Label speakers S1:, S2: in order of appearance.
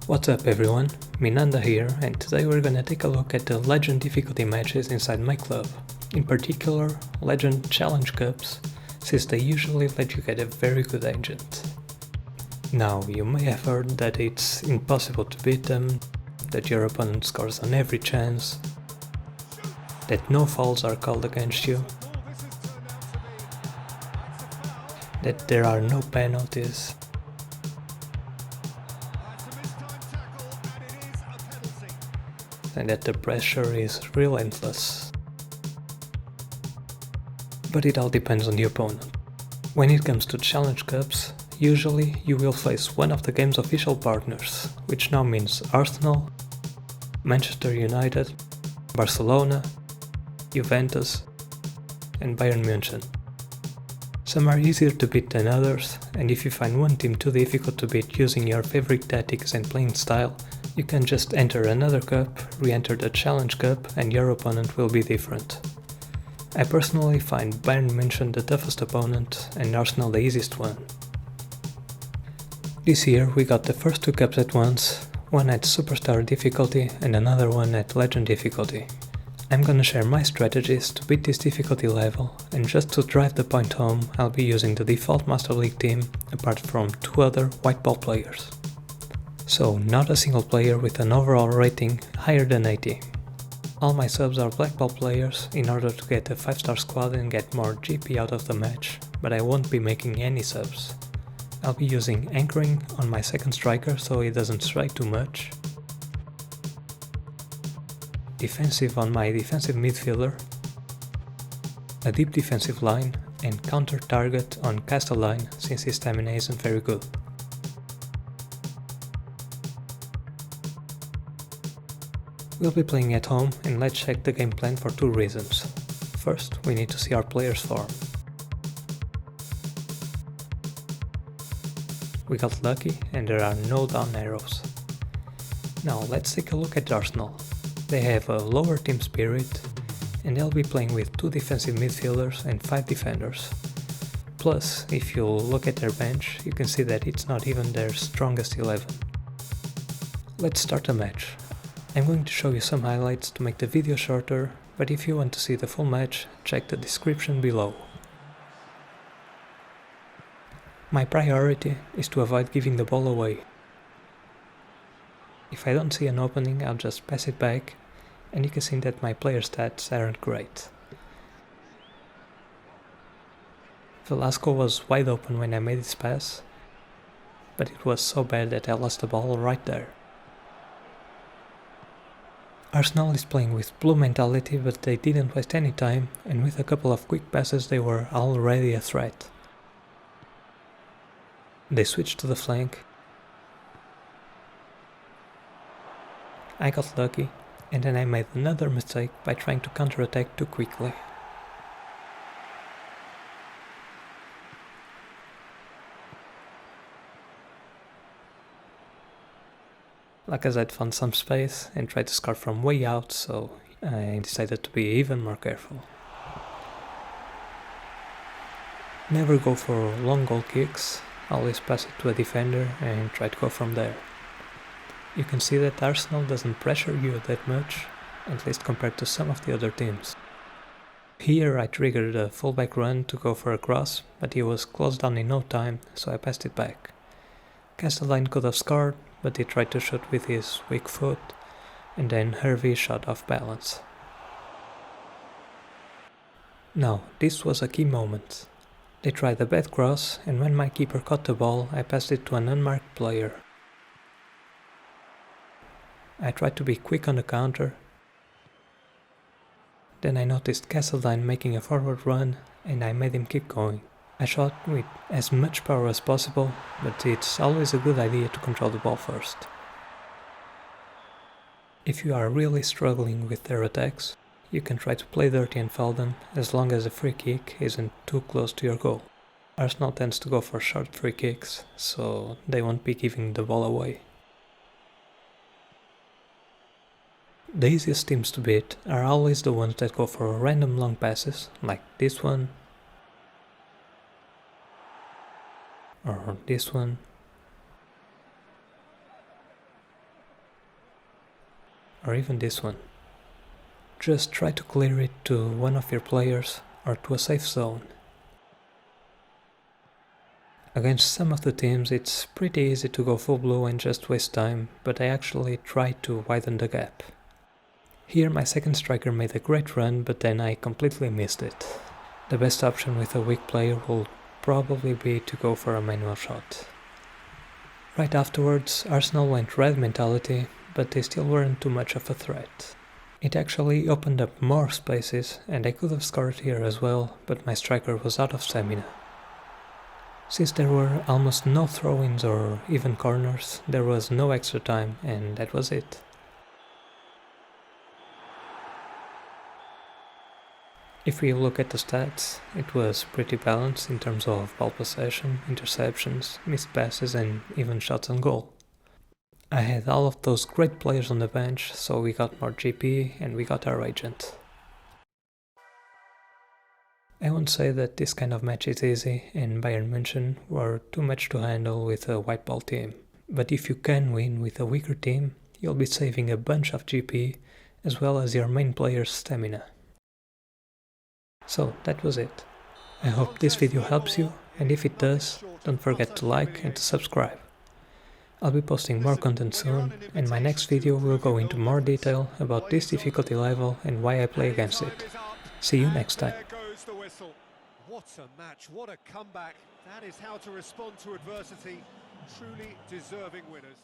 S1: What's up everyone, Minanda here, and today we're gonna take a look at the Legend difficulty matches inside MyClub, in particular Legend Challenge Cups, since they usually let you get a very good agent. Now, you may have heard that it's impossible to beat them, that your opponent scores on every chance, that no fouls are called against you, that there are no penalties, and that the pressure is relentless. But it all depends on the opponent. When it comes to Challenge Cups, usually you will face one of the game's official partners, which now means Arsenal, Manchester United, Barcelona, Juventus, and Bayern München. Some are easier to beat than others, and if you find one team too difficult to beat using your favorite tactics and playing style, you can just enter another cup, re-enter the Challenge Cup, and your opponent will be different. I personally find Bayern München the toughest opponent and Arsenal the easiest one. This year we got the first two cups at once, one at Superstar difficulty and another one at Legend difficulty. I'm gonna share my strategies to beat this difficulty level, and just to drive the point home I'll be using the default Master League team apart from two other white ball players. So not a single player with an overall rating higher than 80. All my subs are black ball players in order to get a 5-star squad and get more GP out of the match, but I won't be making any subs. I'll be using anchoring on my second striker so he doesn't strike too much, defensive on my defensive midfielder, a deep defensive line, and counter target on Castelline since his stamina isn't very good. We'll be playing at home, and let's check the game plan for two reasons. First, we need to see our players' form. We got lucky and there are no down arrows. Now let's take a look at Arsenal. They have a lower team spirit and they'll be playing with 2 defensive midfielders and 5 defenders. Plus, if you look at their bench, you can see that it's not even their strongest 11. Let's start the match. I'm going to show you some highlights to make the video shorter, but if you want to see the full match, check the description below. My priority is to avoid giving the ball away. If I don't see an opening, I'll just pass it back, and you can see that my player stats aren't great. Velasco was wide open when I made this pass, but it was so bad that I lost the ball right there. Arsenal is playing with blue mentality, but they didn't waste any time, and with a couple of quick passes they were already a threat. They switched to the flank. I got lucky, and then I made another mistake by trying to counterattack too quickly. Lacazette found some space and tried to score from way out, so I decided to be even more careful. Never go for long goal kicks, always pass it to a defender and try to go from there. You can see that Arsenal doesn't pressure you that much, at least compared to some of the other teams. Here I triggered a fullback run to go for a cross, but he was closed down in no time, so I passed it back. Castelline could have scored, but he tried to shoot with his weak foot, and then Hervey shot off balance. Now, this was a key moment. They tried a bad cross, and when my keeper caught the ball, I passed it to an unmarked player. I tried to be quick on the counter. Then I noticed Castelline making a forward run, and I made him keep going. I shot with as much power as possible, but it's always a good idea to control the ball first. If you are really struggling with their attacks, you can try to play dirty and foul them, as long as the free kick isn't too close to your goal. Arsenal tends to go for short free kicks, so they won't be giving the ball away. The easiest teams to beat are always the ones that go for random long passes, like this one, or this one, or even this one. Just try to clear it to one of your players or to a safe zone. Against some of the teams it's pretty easy to go full blue and just waste time, but I actually tried to widen the gap. Here my second striker made a great run, but then I completely missed it. The best option with a weak player will probably be to go for a manual shot. Right afterwards, Arsenal went red mentality, but they still weren't too much of a threat. It actually opened up more spaces, and I could have scored here as well, but my striker was out of stamina. Since there were almost no throw-ins or even corners, there was no extra time, and that was it. If we look at the stats, it was pretty balanced in terms of ball possession, interceptions, missed passes and even shots on goal. I had all of those great players on the bench, so we got more GP and we got our agent. I won't say that this kind of match is easy and Bayern München were too much to handle with a white ball team, but if you can win with a weaker team, you'll be saving a bunch of GP as well as your main player's stamina. So that was it. I hope this video helps you, and if it does, don't forget to like and to subscribe. I'll be posting more content soon, and my next video will go into more detail about this difficulty level and why I play against it. See you next time.
S2: What a match, what a comeback. That is how to respond to adversity. Truly deserving winners.